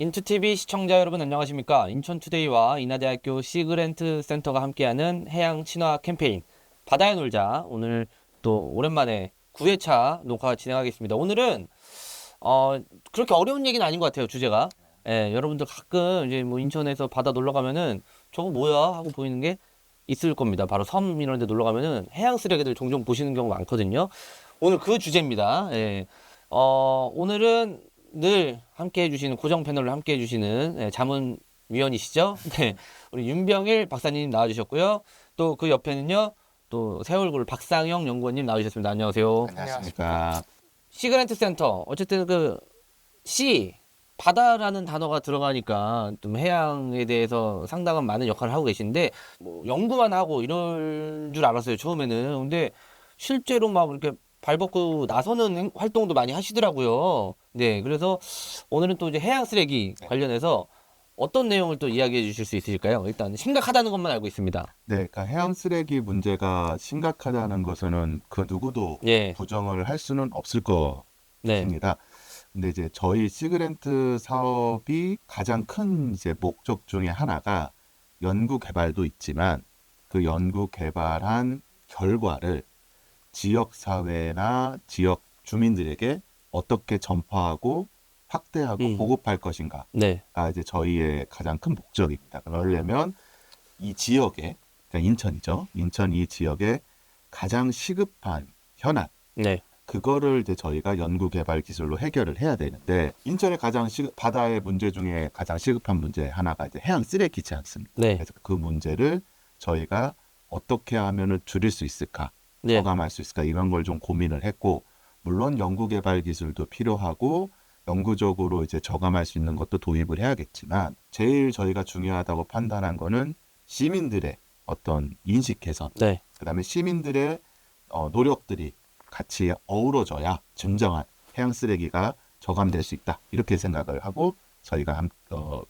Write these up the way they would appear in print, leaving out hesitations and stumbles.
인투TV 시청자 여러분 안녕하십니까? 인천투데이와 인하대학교 시그랜트 센터가 함께하는 해양 친화 캠페인 바다에 놀자. 오늘 또 오랜만에 9회차 녹화 진행하겠습니다. 오늘은 그렇게 어려운 얘기는 아닌 것 같아요, 주제가. 예, 여러분들 가끔 이제 뭐 인천에서 바다 놀러 가면은 저거 뭐야 하고 보이는 게 있을 겁니다. 바로 섬 이런 데 놀러 가면은 해양 쓰레기들 종종 보시는 경우 많거든요. 오늘 그 주제입니다. 예. 오늘은 늘 함께 해주시는 고정 패널로 함께 해주시는 자문위원이시죠? 네, 우리 윤병일 박사님 나와주셨고요. 또 그 옆에는요, 또 새 얼굴 박상영 연구원님 나와주셨습니다. 안녕하세요. 안녕하십니까. 시그랜트 센터 어쨌든 그 시 바다라는 단어가 들어가니까 좀 해양에 대해서 상당한 많은 역할을 하고 계신데 뭐 연구만 하고 이럴 줄 알았어요 처음에는. 근데 실제로 막 이렇게 발벗고 나서는 활동도 많이 하시더라고요. 네, 그래서 오늘은 또 이제 해양 쓰레기 관련해서 어떤 내용을 또 이야기해 주실 수 있으실까요? 일단 심각하다는 것만 알고 있습니다. 네, 그러니까 해양 쓰레기 문제가 심각하다는 것은 그 누구도 예, 부정을 할 수는 없을 네, 것입니다. 근데 이제 저희 시그랜트 사업이 가장 큰 이제 목적 중에 하나가 연구 개발도 있지만 그 연구 개발한 결과를 지역 사회나 지역 주민들에게 어떻게 전파하고 확대하고 보급할 것인가가 네, 이제 저희의 가장 큰 목적입니다. 그러려면 이 지역에, 그러니까 인천이죠. 인천 이 지역에 가장 시급한 현안, 네, 그거를 이제 저희가 연구개발 기술로 해결을 해야 되는데, 인천의 가장 바다의 문제 중에 가장 시급한 문제 하나가 이제 해양 쓰레기지 않습니까? 네, 그래서 그 문제를 저희가 어떻게 하면은 줄일 수 있을까, 네, 저감할 수 있을까, 이런 걸 좀 고민을 했고, 물론 연구개발 기술도 필요하고 영구적으로 이제 저감할 수 있는 것도 도입을 해야겠지만, 제일 저희가 중요하다고 판단한 거는 시민들의 어떤 인식 개선, 네. 그다음에 시민들의 노력들이 같이 어우러져야 진정한 해양 쓰레기가 저감될 수 있다. 이렇게 생각을 하고 저희가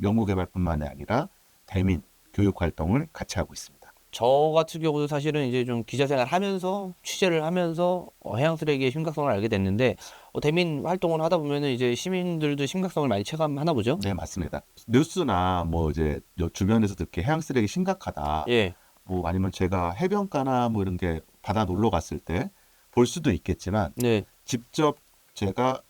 연구개발뿐만이 아니라 대민 교육 활동을 같이 하고 있습니다. 저 같은 경우도 사실은 이제 좀 기자 생활 하면서 취재를 하면서 해양 쓰레기의 심각성을 알게 됐는데 대민 활동을 하다 보면은 이제 시민들도 심각성을 많이 체감하나 보죠? 네, 맞습니다. 뉴스나 뭐 이제 주변에서 듣기 해양 쓰레기 심각하다. 예, 뭐 아니면 제가 해변가나 뭐 이런 게 바다 놀러 갔을 때 볼 수도 있겠지만 네, 직접 제가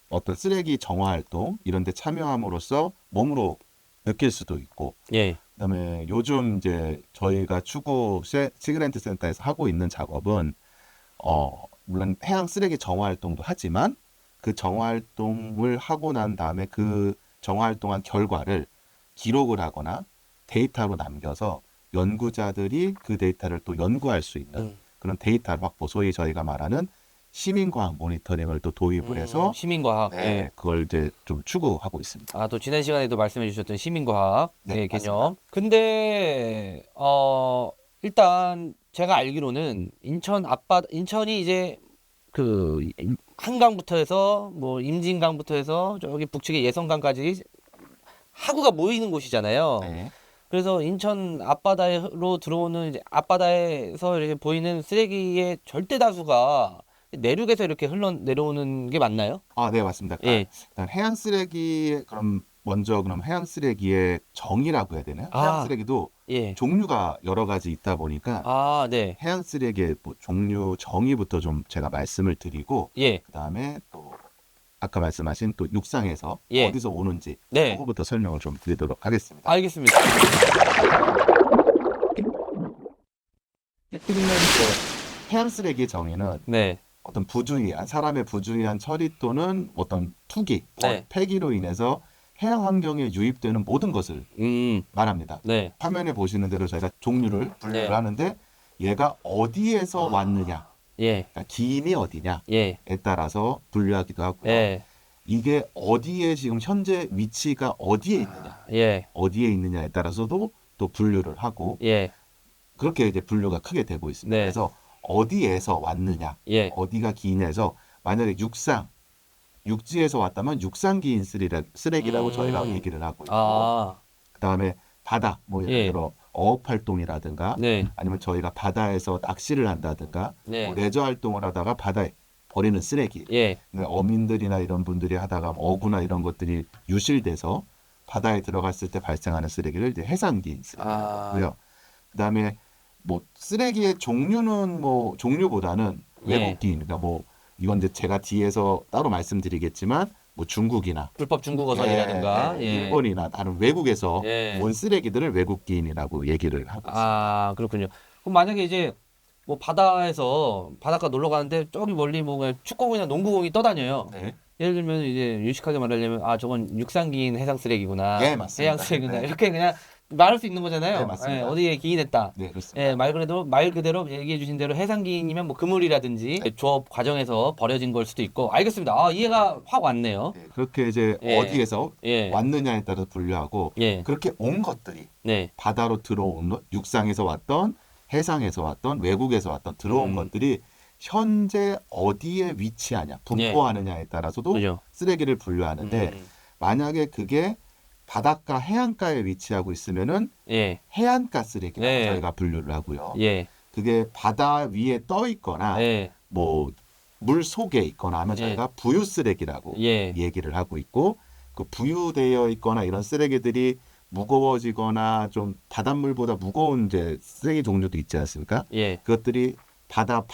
어떤 쓰레기 정화 활동 이런 데 참여함으로써 몸으로 느낄 수도 있고, 예, 그다음에 요즘 이제 저희가 추구 시그랜트 센터에서 하고 있는 작업은 물론 해양 쓰레기 정화 활동도 하지만 그 정화 활동을 하고 난 다음에 그 정화 활동한 결과를 기록을 하거나 데이터로 남겨서 연구자들이 그 데이터를 또 연구할 수 있는 그런 데이터 확보, 소위 저희가 말하는 시민과학 모니터링을 또 도입을 해서 시민과학. 네, 예. 그걸 이제 좀 추구하고 있습니다. 아, 또 지난 시간에도 말씀해 주셨던 시민과학 네, 개념. 근데 일단 제가 알기로는 인천이 이제 그 한강부터 해서 뭐 임진강부터 해서 저기 북측의 예성강까지 하구가 모이는 곳이잖아요. 네. 그래서 인천 앞바다로 들어오는 이제 앞바다에서 이렇게 보이는 쓰레기의 절대 다수가 내륙에서 이렇게 흘러 내려오는 게 맞나요? 아, 네, 맞습니다. 예. 일단 해양 쓰레기 그럼 해양 쓰레기의 정의라고 해야 되나요? 해양 아, 쓰레기도 예. 종류가 여러 가지 있다 보니까 아, 네. 해양 쓰레기의 뭐 종류 정의부터 좀 제가 말씀을 드리고, 예. 그다음에 또 아까 말씀하신 또 육상에서 예. 어디서 오는지 네. 그거부터 설명을 좀 드리도록 하겠습니다. 알겠습니다. 해양 쓰레기의 정의는 네. 어떤 사람의 부주의한 처리 또는 어떤 투기, 네. 폐기로 인해서 해양 환경에 유입되는 모든 것을 말합니다. 네. 화면에 보시는 대로 저희가 종류를 분류를 네. 하는데, 얘가 어디에서 왔느냐, 예. 그러니까 기인이 어디냐에 예. 따라서 분류하기도 하고요. 예. 이게 어디에 지금 현재 위치가 예. 어디에 있느냐에 따라서도 또 분류를 하고, 예. 그렇게 이제 분류가 크게 되고 있습니다. 네. 그래서 어디에서 왔느냐, 예. 어디가 기인해서 만약에 육지에서 왔다면 육상기인 쓰레기라고 저희가 얘기를 하고 있고, 아. 그다음에 바다, 뭐 예를 예. 들어 어업 활동이라든가 네. 아니면 저희가 바다에서 낚시를 한다든가 네. 뭐 레저 활동을 하다가 바다에 버리는 쓰레기, 예. 어민들이나 이런 분들이 하다가 어구나 이런 것들이 유실돼서 바다에 들어갔을 때 발생하는 쓰레기를 이제 해상기인 쓰레기고요. 그다음에 뭐 쓰레기의 종류는 뭐 종류보다는 외국기인, 그러니까 뭐 이건 이제 제가 뒤에서 따로 말씀드리겠지만 뭐 중국이나 불법 중국어선이라든가 일본이나 다른 외국에서 예. 온 쓰레기들을 외국기인이라고 얘기를 하고 있습니다. 아, 그렇군요. 그럼 만약에 이제 뭐 바다에서 바닷가 놀러 가는데 저기 멀리 뭐 그냥 축구공이나 농구공이 떠다녀요. 네. 예를 들면 이제 유식하게 말하려면 아 저건 육상기인 해상 쓰레기구나. 예, 맞습니다. 해양 쓰레기구나. 네. 이렇게 그냥 말할 수 있는 거잖아요. 네, 맞습니다. 예, 어디에 기인했다. 네, 그렇습니다. 예, 말 그대로 얘기해 주신 대로 해상기인이면 뭐 그물이라든지 조업 과정에서 버려진 걸 수도 있고. 알겠습니다. 아, 이해가 확 왔네요. 네, 그렇게 이제 예. 어디에서 예. 왔느냐에 따라 분류하고 예. 그렇게 온 것들이 네. 바다로 들어온 것, 육상에서 왔던 해상에서 왔던 외국에서 왔던 들어온 것들이 현재 어디에 위치하냐 분포하느냐에 따라서도 그죠. 쓰레기를 분류하는데 만약에 그게 바닷가 해안가에 위치하고 있으면은 예. 해안가 쓰레기라고 네. 저희가 분류를 하고요. 예. 그게 바다 위에 떠 있거나 예. 뭐 물 속에 있거나 하면 저희가 부유 쓰레기라고 예. 얘기를 하고 있고 그 부유되어 있거나 이런 쓰레기들이 무거워지거나 좀 바닷물보다 무거운 이제 쓰레기 종류도 있지 않습니까? 예. 그것들이 바닥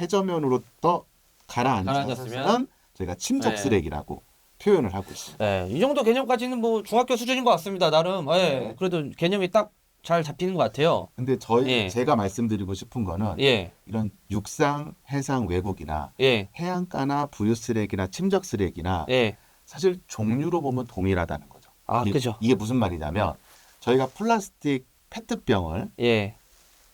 해저면으로 떠 가라앉으면 가라앉았으면 저희가 침적 네. 쓰레기라고 표현을 하고 있습니다. 예, 이 정도 개념까지는 뭐 중학교 수준인 것 같습니다. 나름. 예, 네. 그래도 개념이 딱 잘 잡히는 것 같아요. 근데 저희 예. 제가 말씀드리고 싶은 거는 예, 이런 육상, 해상 외국이나 예, 해안가나 부유 쓰레기나 침적 쓰레기나 예. 사실 종류로 보면 동일하다는 거죠. 아, 그죠. 이게 무슨 말이냐면 저희가 플라스틱 페트병을 예,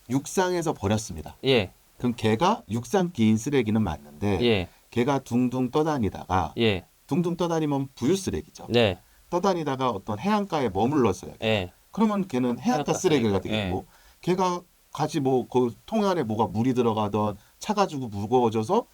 육상에서 버렸습니다. 예, 그럼 걔가 육상기인 쓰레기는 맞는데 예, 걔가 둥둥 떠다니다가 예, 둥둥 떠다니면 부유 쓰레기죠. 네, 떠다니다가 어떤 해안가에 머물렀어요. 예, 그러면 걔는 해안가 해안가 쓰레기가 쓰레기. 되겠고 걔가 같이 뭐 그 통 안에 뭐가 물이 들어가던 차가지고 무거워져서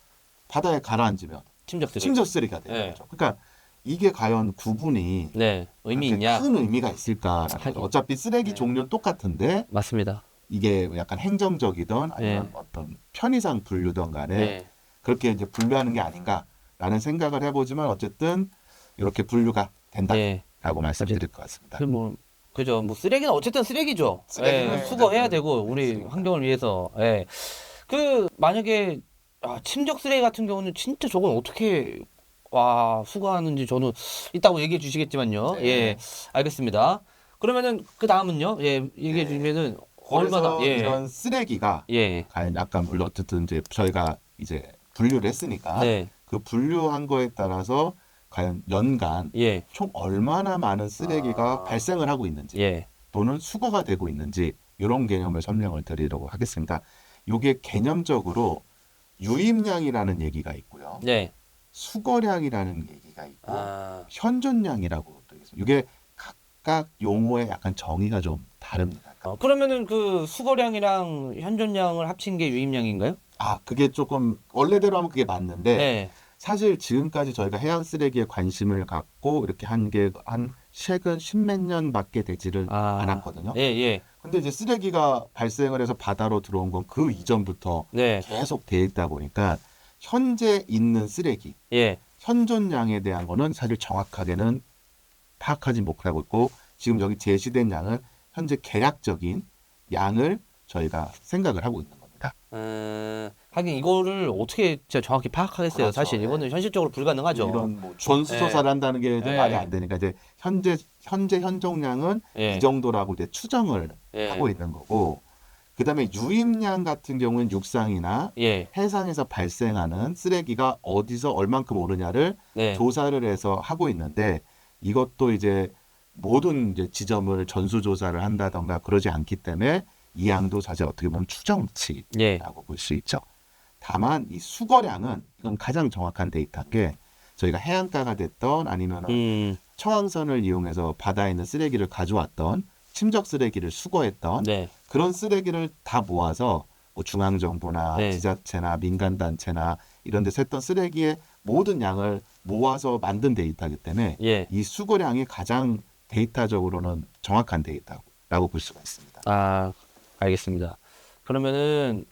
바다에 가라앉으면 침적 쓰레기. 침적 쓰레기가 되는 예. 거죠. 그러니까 이게 과연 구분이 네, 의미 그렇게 있냐? 큰 의미가 있을까라는 거죠. 어차피 쓰레기 네. 종류는 똑같은데 맞습니다. 이게 약간 행정적이든 아니면 어떤 편의상 분류든 간에 네, 그렇게 이제 분류하는 게 아닌가라는 생각을 해보지만 어쨌든 이렇게 분류가 된다라고 예. 말씀드릴 것 같습니다. 그 뭐, 그죠. 뭐 쓰레기는 어쨌든 쓰레기죠. 쓰레기는 예, 수거해야 어쨌든 되고 우리 그렇습니다. 환경을 위해서. 예. 그 만약에 침적 쓰레기 같은 경우는 진짜 저건 어떻게 수거하는지 저는 있다고 얘기해 주시겠지만요. 네. 예, 알겠습니다. 그러면은 그 다음은요. 예, 얘기해 네. 주면은 그래서 얼마나 이런 쓰레기가 예, 과연 약간 물론 어쨌든 이제 저희가 이제 분류를 했으니까 네, 그 분류한 거에 따라서 과연 연간 예, 총 얼마나 많은 쓰레기가 발생을 하고 있는지 예, 또는 수거가 되고 있는지 이런 개념을 설명을 드리려고 하겠습니다. 이게 개념적으로 유입량이라는 얘기가 있고요. 네. 수거량이라는 얘기가 있고 아, 현존량이라고 또 있습니다. 이게 각각 용어의 약간 정의가 좀 다릅니다. 그러면은 그 수거량이랑 현존량을 합친 게 유입량인가요? 그게 조금 원래대로 하면 그게 맞는데 네. 사실 지금까지 저희가 해양 쓰레기에 관심을 갖고 이렇게 한 게 한 최근 십몇 년밖에 되지를 않았거든요. 예, 예. 근데 이제 쓰레기가 발생을 해서 바다로 들어온 건 그 이전부터 네. 계속 돼 있다 보니까 현재 있는 쓰레기, 예. 현존량에 대한 거는 사실 정확하게는 파악하지 못하고 있고 지금 여기 제시된 양은 현재 계략적인 양을 저희가 생각을 하고 있는 겁니다. 하긴 이거를 어떻게 진짜 정확히 파악하겠어요. 그렇죠. 사실 이거는 현실적으로 불가능하죠. 이런 뭐 전수조사를 한다는 게 이제 네. 말이 안 되니까 이제 현재 현존량은 예. 이 정도라고 이제 추정을 예. 하고 있는 거고 그다음에 유입량 같은 경우는 육상이나 예. 해상에서 발생하는 쓰레기가 어디서 얼만큼 오르냐를 네. 조사를 해서 하고 있는데 이것도 이제 모든 이제 지점을 전수조사를 한다던가 그러지 않기 때문에 이 양도 사실 어떻게 보면 추정치라고 예. 볼 수 있죠. 다만 이 수거량은 이건 가장 정확한 데이터인 게 저희가 해안가가 됐던 아니면 처항선을 이용해서 바다에 있는 쓰레기를 가져왔던 침적 쓰레기를 수거했던 네. 그런 쓰레기를 다 모아서 뭐 중앙정부나 네. 지자체나 민간단체나 이런 데서 했던 쓰레기의 모든 양을 모아서 만든 데이터이기 때문에 예. 이 수거량이 가장 데이터적으로는 정확한 데이터라고 볼 수가 있습니다. 아, 알겠습니다. 그러면은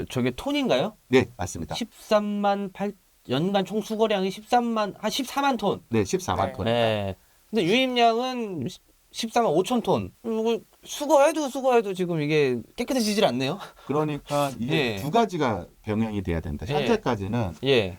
저게 톤인가요? 네, 맞습니다. 13만 8 연간 총 수거량이 14만 톤. 네, 14만 톤. 네. 근데 유입량은 14만 5천 톤. 수거해도 지금 이게 깨끗해지질 않네요. 그러니까 이게 예. 두 가지가 병행이 돼야 된다. 예. 현재까지는 예.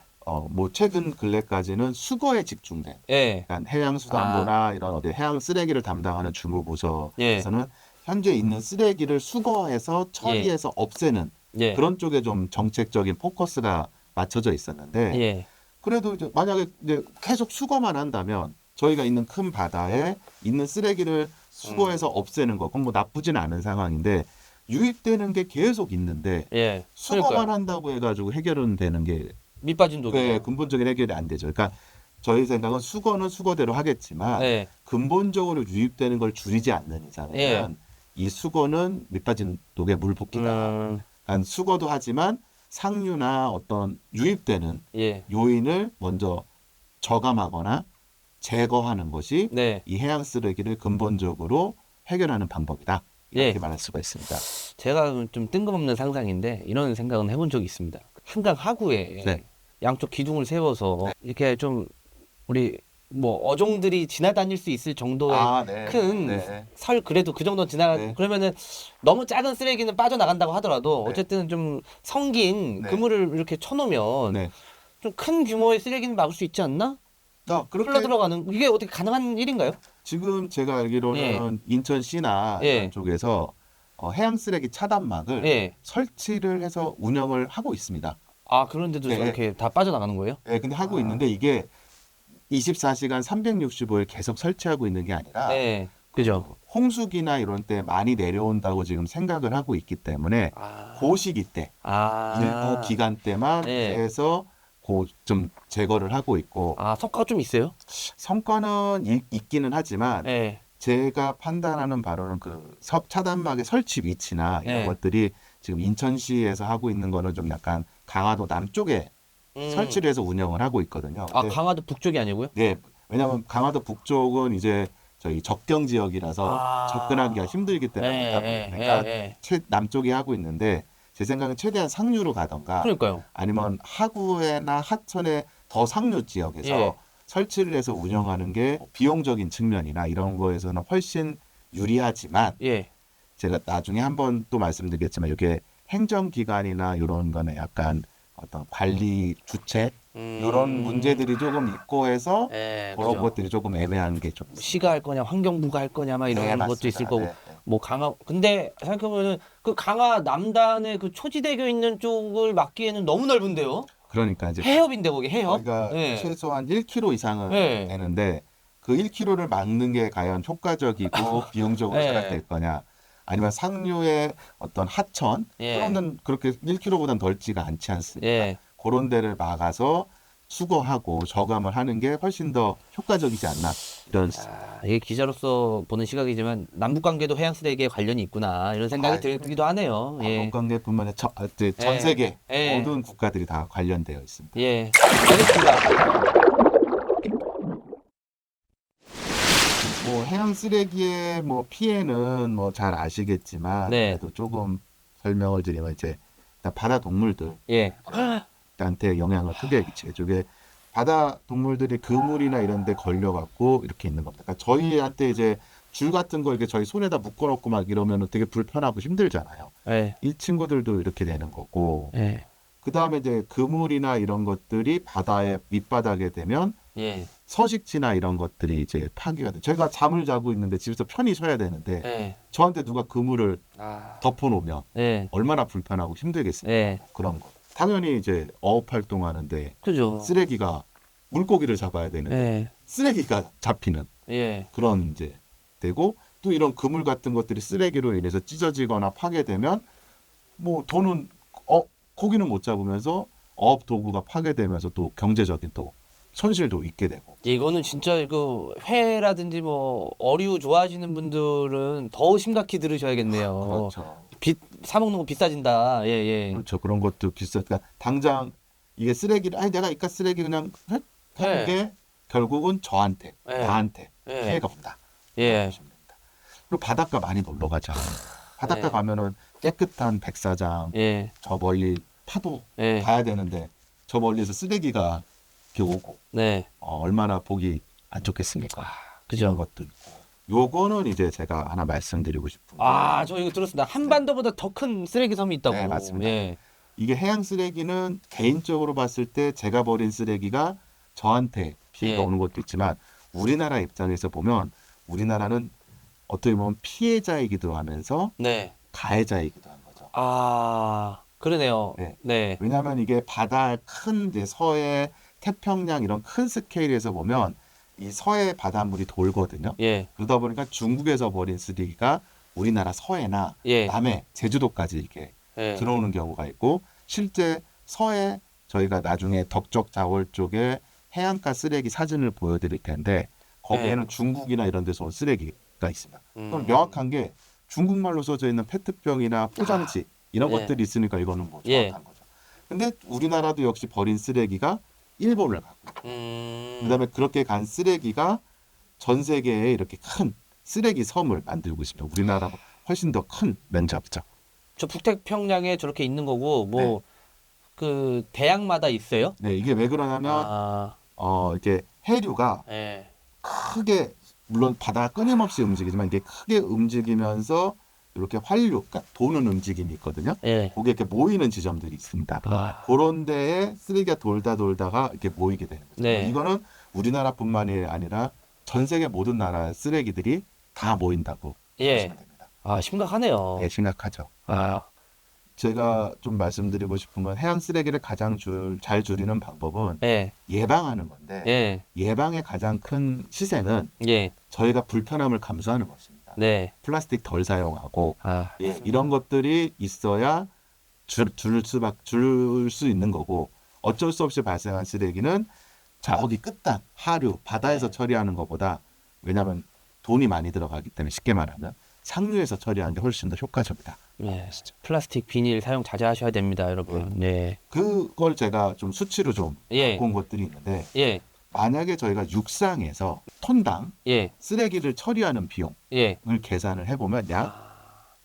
뭐 최근 근래까지는 수거에 집중된. 예. 그러니까 해양수산부나 이런 어디 해양 쓰레기를 담당하는 주무부서에서는 현재 있는 쓰레기를 수거해서 처리해서 없애는 예. 그런 쪽에 좀 정책적인 포커스가 맞춰져 있었는데 예. 그래도 이제 만약에 이제 계속 수거만 한다면 저희가 있는 큰 바다에 있는 쓰레기를 수거해서 없애는 거 그건 뭐 나쁘진 않은 상황인데 유입되는 게 계속 있는데 예. 수거만 그러니까요. 한다고 해가지고 해결은 되는 게 밑빠진 독이네요. 근본적인 해결이 안 되죠. 그러니까 저희 생각은 수거는 수거대로 하겠지만 예. 근본적으로 유입되는 걸 줄이지 않는 이상은 예. 이 수거는 밑빠진 독의 물붓기다. 그러니까 수거도 하지만 상류나 어떤 유입되는 예. 요인을 먼저 저감하거나 제거하는 것이 네. 이 해양 쓰레기를 근본적으로 해결하는 방법이다. 이렇게 예. 말할 수가 있습니다. 제가 좀 뜬금없는 상상인데 이런 생각은 해본 적이 있습니다. 한강 하구에 네. 양쪽 기둥을 세워서 이렇게 좀 우리 뭐 어종들이 지나다닐 수 있을 정도의 네. 큰 네. 설 그래도 그 정도 네. 그러면은 너무 작은 쓰레기는 빠져나간다고 하더라도 네. 어쨌든 좀 성긴 네. 그물을 이렇게 쳐놓으면 네. 좀 큰 규모의 쓰레기는 막을 수 있지 않나? 그렇게 흘러 들어가는 이게 어떻게 가능한 일인가요? 지금 제가 알기로는 인천시나 예. 이런 쪽에서 해양 쓰레기 차단막을 예. 설치를 해서 운영을 하고 있습니다. 아 그런데도 네. 저렇게 다 빠져나가는 거예요? 네, 근데 하고 있는데 이게 24시간 365일 계속 설치하고 있는 게 아니라 네. 그죠. 홍수기나 이런 때 많이 내려온다고 지금 생각을 하고 있기 때문에 그 시기 때 일부 기간 때만 네. 해서 좀 제거를 하고 있고 성과가 좀 있어요? 성과는 있기는 하지만 네. 제가 판단하는 바로는 그 차단막의 설치 위치나 이런 네. 것들이 지금 인천시에서 하고 있는 거는 좀 약간 강화도 남쪽에 설치를 해서 운영을 하고 있거든요. 강화도 북쪽이 아니고요? 네, 왜냐하면 강화도 북쪽은 이제 저희 접경 지역이라서 접근하기가 힘들기 때문에 그러니까 남쪽이 하고 있는데 제 생각은 최대한 상류로 가던가 그러니까요. 아니면 하구에나 하천의 더 상류 지역에서 설치를 해서 운영하는 게 비용적인 측면이나 이런 거에서는 훨씬 유리하지만 제가 나중에 한번 또 말씀드리겠지만 이게 행정기관이나 이런 거는 약간 어떤 관리 주체 이런 문제들이 조금 있고 해서 그런 그죠. 것들이 조금 애매한 게 좀 시가 할 거냐, 환경부가 할 거냐, 막 이런 것도 맞습니다. 있을 거고. 네. 뭐 근데 생각해보면 그 강화 남단의 그 초지대교 있는 쪽을 막기에는 너무 넓은데요? 그러니까 이제 해협인데 거기 해협? 저희가 최소한 1km 이상은 네. 되는데 그 1km를 막는 게 과연 효과적이고 비용적으로 생각될 거냐 아니면 상류의 어떤 하천 그런 그렇게 1km보다는 넓지가 않지 않습니까? 그런 데를 막아서 수거하고 저감을 하는 게 훨씬 더 효과적이지 않나 이런 이게 기자로서 보는 시각이지만 남북 관계도 해양 쓰레기에 관련이 있구나 이런 생각이 들기도 하네요. 관계뿐만 아니라 전 세계 모든 국가들이 다 관련되어 있습니다. 알겠습니다. 뭐 해양 쓰레기의 뭐 피해는 뭐 잘 아시겠지만 그래도 조금 설명을 드리면 이제 일단 바다 동물들 한테 영향을 크게 미치죠. 이게 바다 동물들이 그물이나 이런 데 걸려 갖고 이렇게 있는 겁니다. 그러니까 저희한테 이제 줄 같은 거 이렇게 저희 손에다 묶어 놓고 막 이러면 되게 불편하고 힘들잖아요. 이 친구들도 이렇게 되는 거고. 그다음에 이제 그물이나 이런 것들이 바다의 밑바닥에 되면 서식지나 이런 것들이 이제 파괴가 돼. 제가 잠을 자고 있는데 집에서 편히 쉬어야 되는데 저한테 누가 그물을 덮어 놓으면 얼마나 불편하고 힘들겠습니까? 그런 거. 당연히 이제 어업 활동하는데 그죠. 쓰레기가 물고기를 잡아야 되는데 쓰레기가 잡히는 그런 이제 되고 또 이런 그물 같은 것들이 쓰레기로 인해서 찢어지거나 파괴되면 뭐 돈은 고기는 못 잡으면서 어업 도구가 파괴되면서 또 경제적인 또 손실도 있게 되고. 이거는 진짜 그 회라든지 뭐 어류 좋아하시는 분들은 더 심각히 들으셔야겠네요. 그렇죠. 사 먹는 거 비싸진다. 그렇죠. 그런 것도 비싸니까 당장 이게 쓰레기를 내가 이깟 쓰레기 그냥 하는 게 결국은 저한테 나한테 피해가 온다. 그리고 바닷가 많이 놀러 가자. 바닷가 가면은 깨끗한 백사장 저 멀리 파도 봐야 되는데 저 멀리서 쓰레기가 이렇게 오고 얼마나 보기 안 좋겠습니까? 그죠. 이런 것도 있고. 요거는 이제 제가 하나 말씀드리고 싶은 게 아, 저 이거 들었습니다. 한반도보다 더 큰 쓰레기 섬이 있다고. 네, 맞습니다. 예. 이게 해양 쓰레기는 개인적으로 봤을 때 제가 버린 쓰레기가 저한테 피해가 예. 오는 것도 있지만 우리나라 입장에서 보면 우리나라는 어떻게 보면 피해자이기도 하면서 네. 가해자이기도 한 거죠. 아, 그러네요. 네. 네. 왜냐하면 이게 바다 큰 이제 서해, 태평양 이런 큰 스케일에서 보면 이 서해 바닷물이 돌거든요. 예. 그러다 보니까 중국에서 버린 쓰레기가 우리나라 서해나 예. 남해, 제주도까지 이렇게 예. 들어오는 경우가 있고 실제 서해 저희가 나중에 덕적 자월 쪽에 해안가 쓰레기 사진을 보여드릴 텐데 거기에는 중국이나 이런 데서 온 쓰레기가 있습니다. 그럼 명확한 게 중국말로 써져 있는 페트병이나 포장지 이런 예. 것들이 있으니까 이거는 뭐 예. 정확한 거죠. 근데 우리나라도 역시 버린 쓰레기가 일본을 가고 그다음에 그렇게 간 쓰레기가 전 세계에 이렇게 큰 쓰레기 섬을 만들고 있습니다. 우리나라가 훨씬 더 큰 면적이죠. 저 북태평양에 저렇게 있는 거고 뭐 네. 그 대양마다 있어요? 네, 이게 왜 그러냐면 아, 이게 해류가 예. 크게 물론 바다가 끊임없이 움직이지만 이게 크게 움직이면서 이렇게 환류, 그러니까 도는 움직임이 있거든요. 예. 거기에 이렇게 모이는 지점들이 있습니다. 아. 그런 데에 쓰레기가 돌다가 이렇게 모이게 되는 거죠. 네. 이거는 우리나라뿐만이 아니라 전 세계 모든 나라 쓰레기들이 다 모인다고 예. 보시면 됩니다. 아, 심각하네요. 네, 심각하죠. 아, 제가 좀 말씀드리고 싶은 건 해양 쓰레기를 가장 잘 줄이는 방법은 예. 예방하는 건데 예. 예방의 가장 큰 시세는 예. 저희가 불편함을 감수하는 것입니다. 네. 플라스틱 덜 사용하고 아, 이런 것들이 있어야 줄 수 있는 거고 어쩔 수 없이 발생한 쓰레기는 저기 끝단 하류 바다에서 처리하는 것보다 왜냐하면 돈이 많이 들어가기 때문에 쉽게 말하면 상류에서 처리하는 게 훨씬 더 효과적이다. 예. 플라스틱 비닐 사용 자제하셔야 됩니다, 여러분. 네. 그걸 제가 좀 수치로 좀 예. 갖고 온 것들이 있는데 예. 만약에 저희가 육상에서 톤당 예. 쓰레기를 처리하는 비용을 예. 계산을 해보면 약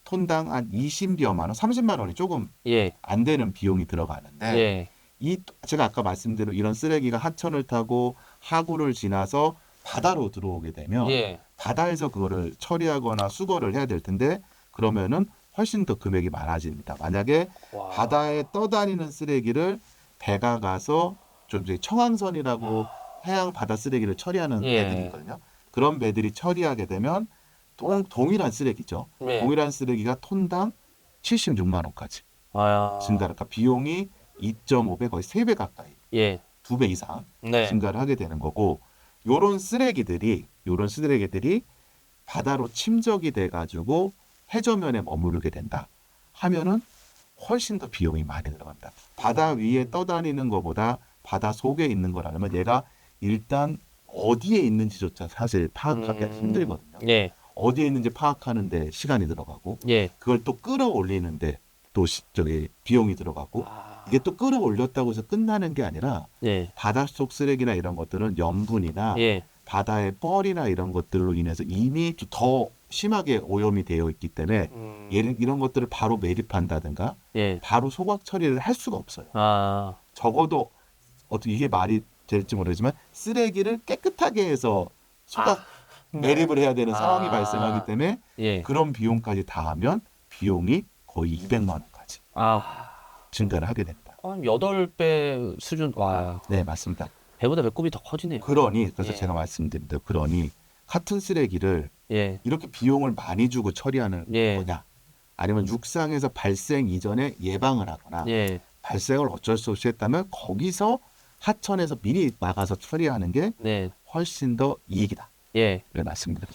톤당 한 20여만 원, 30만 원이 조금 예. 안 되는 비용이 들어가는데 예. 제가 아까 말씀드린 이런 쓰레기가 하천을 타고 하구를 지나서 바다로 들어오게 되면 예. 바다에서 그거를 처리하거나 수거를 해야 될 텐데 그러면은 훨씬 더 금액이 많아집니다. 만약에 와. 바다에 떠다니는 쓰레기를 배가 가서 좀 이제 청항선이라고 해양 바다 쓰레기를 처리하는 예. 배들이 있거든요. 그런 배들이 처리하게 되면 동일한 쓰레기죠. 네. 동일한 쓰레기가 톤당 76만 원까지 아. 증가를. 그러니까 비용이 2.5배 거의 3배 가까이, 예. 2배 이상 네. 증가를 하게 되는 거고 요런 쓰레기들이 바다로 침적이 돼 가지고 해저면에 머무르게 된다 하면은 훨씬 더 비용이 많이 들어갑니다. 바다 위에 떠다니는 것보다 바다 속에 있는 거라면 얘가 일단 어디에 있는지조차 사실 파악하기가 힘들거든요. 예. 어디에 있는지 파악하는데 시간이 들어가고 예. 그걸 또 끌어올리는데 또 비용이 들어가고 이게 또 끌어올렸다고 해서 끝나는 게 아니라 예. 바닷속 쓰레기나 이런 것들은 염분이나 예. 바다의 뻘이나 이런 것들로 인해서 이미 더 심하게 오염이 되어 있기 때문에 이런 것들을 바로 매립한다든가 예. 바로 소각 처리를 할 수가 없어요. 아. 적어도 어떻게 이게 말이 될지 모르지만 쓰레기를 깨끗하게 해서 소각 매립을 해야 되는 상황이 발생하기 때문에 예. 그런 비용까지 다 하면 비용이 거의 200만 원까지 아. 증가를 하게 됩니다. 한 8배 수준. 와. 네, 맞습니다. 배보다 배꼽이 더 커지네요. 그래서 예. 제가 말씀드린 대로 같은 쓰레기를 예. 이렇게 비용을 많이 주고 처리하는 예. 거냐 아니면 육상에서 발생 이전에 예방을 하거나 예. 발생을 어쩔 수 없이 했다면 거기서 하천에서 미리 막아서 처리하는 게 네. 훨씬 더 이익이다. 예. 를 말씀드립니다.